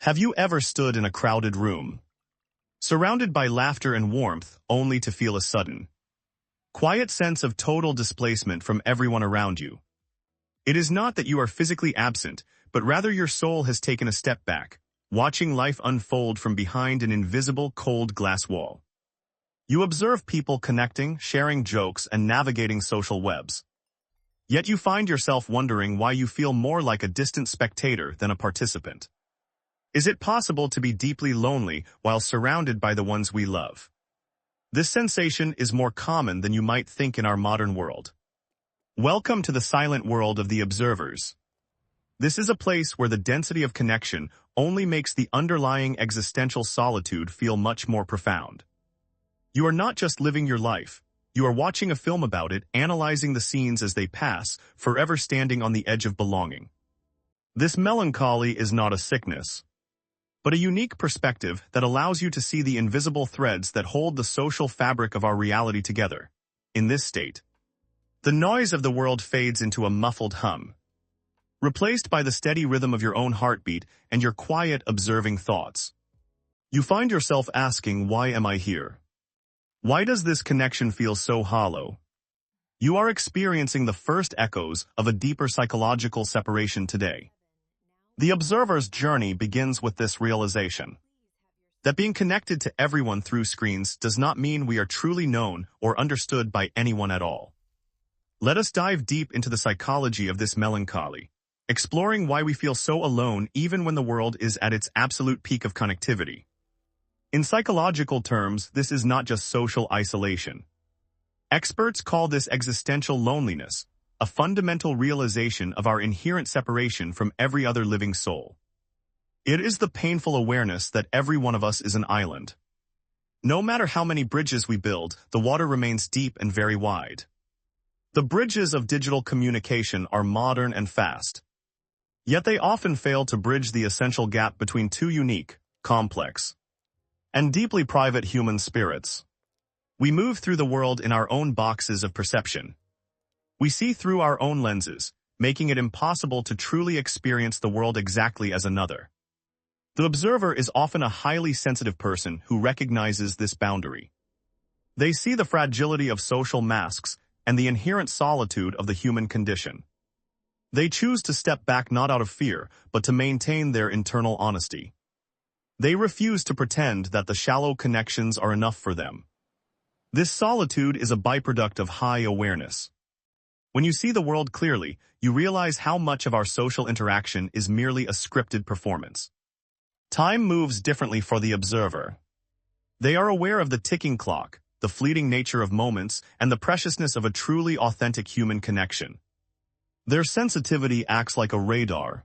Have you ever stood in a crowded room, surrounded by laughter and warmth, only to feel a sudden, quiet sense of total displacement from everyone around you? It is not that you are physically absent, but rather your soul has taken a step back, watching life unfold from behind an invisible, cold glass wall. You observe people connecting, sharing jokes, and navigating social webs. Yet you find yourself wondering why you feel more like a distant spectator than a participant. Is it possible to be deeply lonely while surrounded by the ones we love? This sensation is more common than you might think in our modern world. Welcome to the silent world of the observers. This is a place where the density of connection only makes the underlying existential solitude feel much more profound. You are not just living your life. You are watching a film about it, analyzing the scenes as they pass, forever standing on the edge of belonging. This melancholy is not a sickness, but a unique perspective that allows you to see the invisible threads that hold the social fabric of our reality together. In this state, the noise of the world fades into a muffled hum, replaced by the steady rhythm of your own heartbeat and your quiet, observing thoughts. You find yourself asking, why am I here? Why does this connection feel so hollow? You are experiencing the first echoes of a deeper psychological separation today. The observer's journey begins with this realization that being connected to everyone through screens does not mean we are truly known or understood by anyone at all. Let us dive deep into the psychology of this melancholy, exploring why we feel so alone even when the world is at its absolute peak of connectivity. In psychological terms, this is not just social isolation. Experts call this existential loneliness, a fundamental realization of our inherent separation from every other living soul. It is the painful awareness that every one of us is an island. No matter how many bridges we build, the water remains deep and very wide. The bridges of digital communication are modern and fast, yet they often fail to bridge the essential gap between two unique, complex, and deeply private human spirits. We move through the world in our own boxes of perception. We see through our own lenses, making it impossible to truly experience the world exactly as another. The observer is often a highly sensitive person who recognizes this boundary. They see the fragility of social masks and the inherent solitude of the human condition. They choose to step back not out of fear, but to maintain their internal honesty. They refuse to pretend that the shallow connections are enough for them. This solitude is a byproduct of high awareness. When you see the world clearly, you realize how much of our social interaction is merely a scripted performance. Time moves differently for the observer. They are aware of the ticking clock, the fleeting nature of moments, and the preciousness of a truly authentic human connection. Their sensitivity acts like a radar,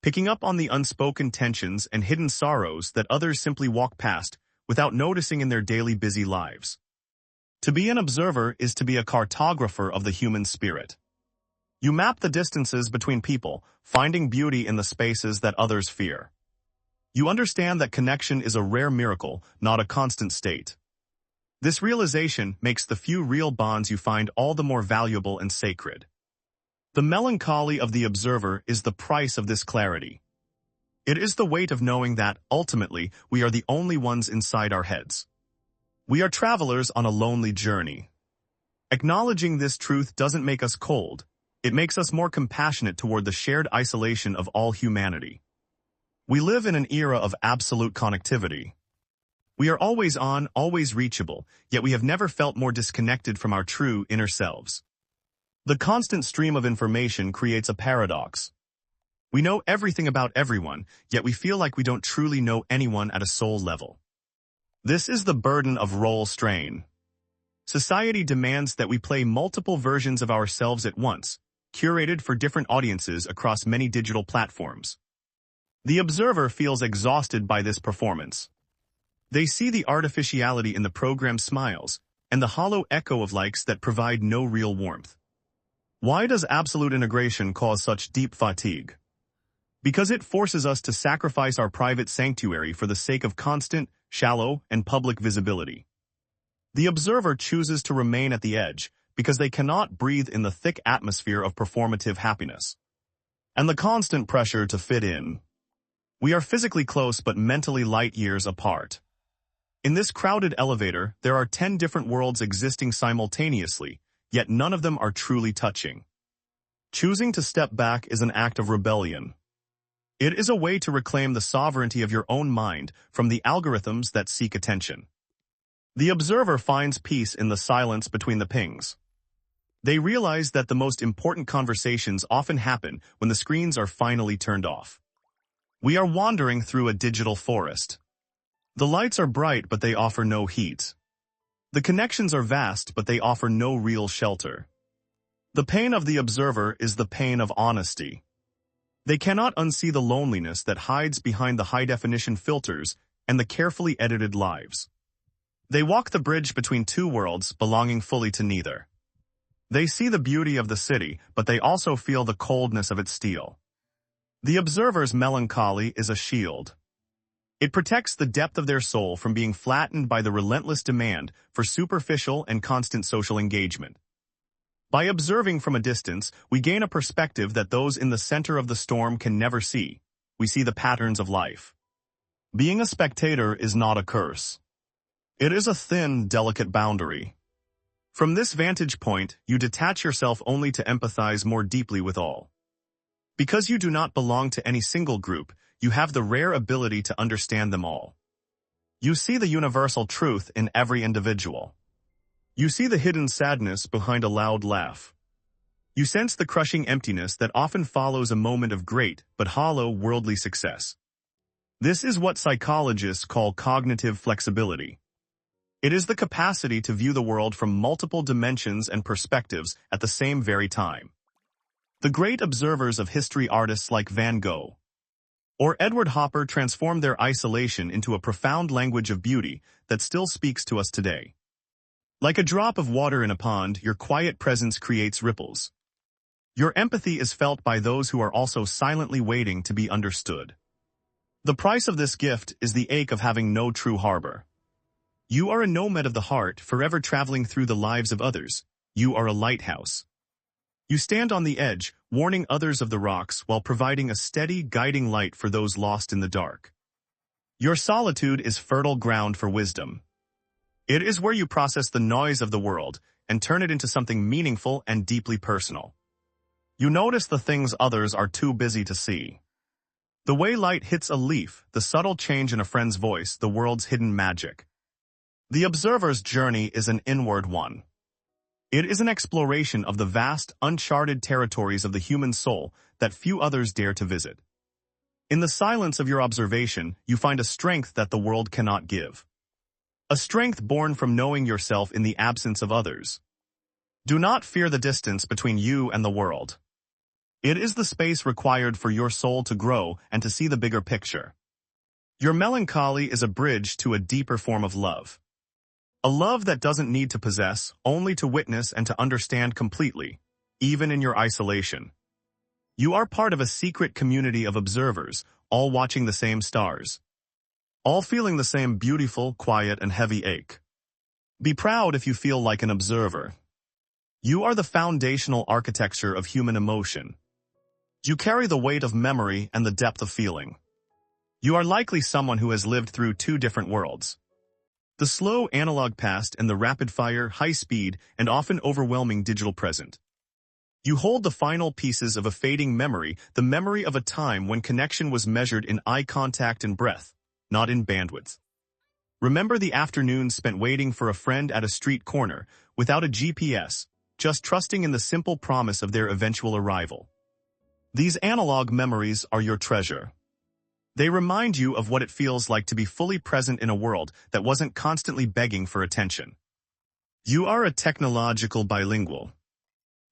picking up on the unspoken tensions and hidden sorrows that others simply walk past without noticing in their daily busy lives. To be an observer is to be a cartographer of the human spirit. You map the distances between people, finding beauty in the spaces that others fear. You understand that connection is a rare miracle, not a constant state. This realization makes the few real bonds you find all the more valuable and sacred. The melancholy of the observer is the price of this clarity. It is the weight of knowing that, ultimately, we are the only ones inside our heads. We are travelers on a lonely journey. Acknowledging this truth doesn't make us cold. It makes us more compassionate toward the shared isolation of all humanity. We live in an era of absolute connectivity. We are always on, always reachable, yet we have never felt more disconnected from our true inner selves. The constant stream of information creates a paradox. We know everything about everyone, yet we feel like we don't truly know anyone at a soul level. This is the burden of role strain. Society demands that we play multiple versions of ourselves at once, curated for different audiences across many digital platforms. The observer feels exhausted by this performance. They see the artificiality in the program's smiles, and the hollow echo of likes that provide no real warmth. Why does absolute integration cause such deep fatigue? Because it forces us to sacrifice our private sanctuary for the sake of constant, shallow, and public visibility. The observer chooses to remain at the edge because they cannot breathe in the thick atmosphere of performative happiness and the constant pressure to fit in. We are physically close but mentally light years apart. In this crowded elevator, there are 10 different worlds existing simultaneously, yet none of them are truly touching. Choosing to step back is an act of rebellion. It is a way to reclaim the sovereignty of your own mind from the algorithms that seek attention. The observer finds peace in the silence between the pings. They realize that the most important conversations often happen when the screens are finally turned off. We are wandering through a digital forest. The lights are bright, but they offer no heat. The connections are vast, but they offer no real shelter. The pain of the observer is the pain of honesty. They cannot unsee the loneliness that hides behind the high-definition filters and the carefully edited lives. They walk the bridge between two worlds, belonging fully to neither. They see the beauty of the city, but they also feel the coldness of its steel. The observer's melancholy is a shield. It protects the depth of their soul from being flattened by the relentless demand for superficial and constant social engagement. By observing from a distance, we gain a perspective that those in the center of the storm can never see. We see the patterns of life. Being a spectator is not a curse. It is a thin, delicate boundary. From this vantage point, you detach yourself only to empathize more deeply with all. Because you do not belong to any single group, you have the rare ability to understand them all. You see the universal truth in every individual. You see the hidden sadness behind a loud laugh. You sense the crushing emptiness that often follows a moment of great but hollow worldly success. This is what psychologists call cognitive flexibility. It is the capacity to view the world from multiple dimensions and perspectives at the same very time. The great observers of history, artists like Van Gogh or Edward Hopper, transformed their isolation into a profound language of beauty that still speaks to us today. Like a drop of water in a pond, your quiet presence creates ripples. Your empathy is felt by those who are also silently waiting to be understood. The price of this gift is the ache of having no true harbor. You are a nomad of the heart, forever traveling through the lives of others. You are a lighthouse. You stand on the edge, warning others of the rocks while providing a steady, guiding light for those lost in the dark. Your solitude is fertile ground for wisdom. It is where you process the noise of the world and turn it into something meaningful and deeply personal. You notice the things others are too busy to see. The way light hits a leaf, the subtle change in a friend's voice, the world's hidden magic. The observer's journey is an inward one. It is an exploration of the vast, uncharted territories of the human soul that few others dare to visit. In the silence of your observation, you find a strength that the world cannot give. A strength born from knowing yourself in the absence of others. Do not fear the distance between you and the world. It is the space required for your soul to grow and to see the bigger picture. Your melancholy is a bridge to a deeper form of love. A love that doesn't need to possess, only to witness and to understand completely, even in your isolation. You are part of a secret community of observers, all watching the same stars. All feeling the same beautiful, quiet, and heavy ache. Be proud if you feel like an observer. You are the foundational architecture of human emotion. You carry the weight of memory and the depth of feeling. You are likely someone who has lived through two different worlds. The slow analog past and the rapid-fire, high-speed, and often overwhelming digital present. You hold the final pieces of a fading memory, the memory of a time when connection was measured in eye contact and breath, not in bandwidth. Remember the afternoons spent waiting for a friend at a street corner, without a GPS, just trusting in the simple promise of their eventual arrival. These analog memories are your treasure. They remind you of what it feels like to be fully present in a world that wasn't constantly begging for attention. You are a technological bilingual.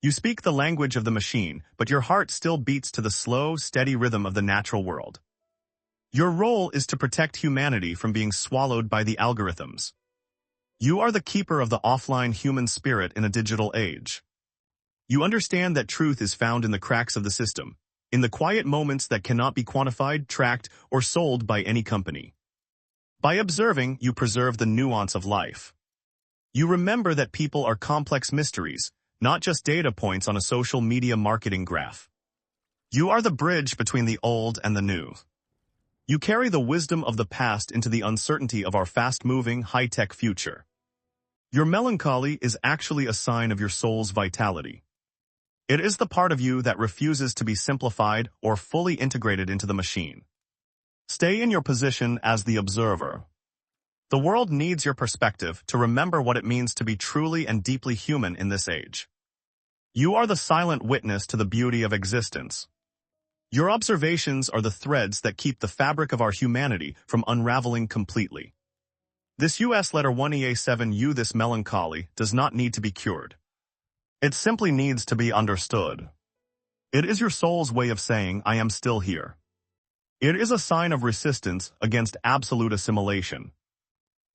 You speak the language of the machine, but your heart still beats to the slow, steady rhythm of the natural world. Your role is to protect humanity from being swallowed by the algorithms. You are the keeper of the offline human spirit in a digital age. You understand that truth is found in the cracks of the system, in the quiet moments that cannot be quantified, tracked, or sold by any company. By observing, you preserve the nuance of life. You remember that people are complex mysteries, not just data points on a social media marketing graph. You are the bridge between the old and the new. You carry the wisdom of the past into the uncertainty of our fast-moving, high-tech future. Your melancholy is actually a sign of your soul's vitality. It is the part of you that refuses to be simplified or fully integrated into the machine. Stay in your position as the observer. The world needs your perspective to remember what it means to be truly and deeply human in this age. You are the silent witness to the beauty of existence. Your observations are the threads that keep the fabric of our humanity from unraveling completely. This US letter 1EA7U, this melancholy, does not need to be cured. It simply needs to be understood. It is your soul's way of saying, I am still here. It is a sign of resistance against absolute assimilation.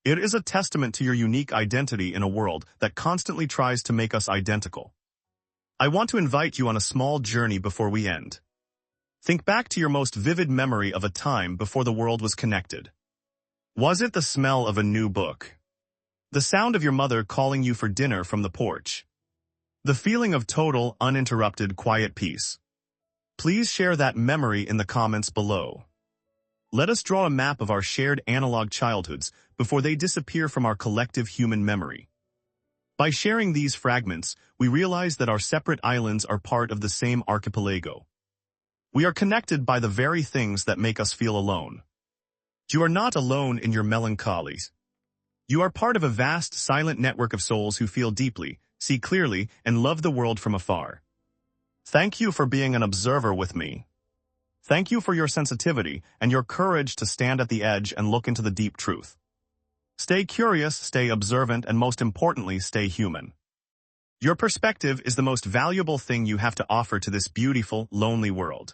It is a testament to your unique identity in a world that constantly tries to make us identical. I want to invite you on a small journey before we end. Think back to your most vivid memory of a time before the world was connected. Was it the smell of a new book? The sound of your mother calling you for dinner from the porch? The feeling of total, uninterrupted, quiet peace? Please share that memory in the comments below. Let us draw a map of our shared analog childhoods before they disappear from our collective human memory. By sharing these fragments, we realize that our separate islands are part of the same archipelago. We are connected by the very things that make us feel alone. You are not alone in your melancholies. You are part of a vast, silent network of souls who feel deeply, see clearly, and love the world from afar. Thank you for being an observer with me. Thank you for your sensitivity and your courage to stand at the edge and look into the deep truth. Stay curious, stay observant, and most importantly, stay human. Your perspective is the most valuable thing you have to offer to this beautiful, lonely world.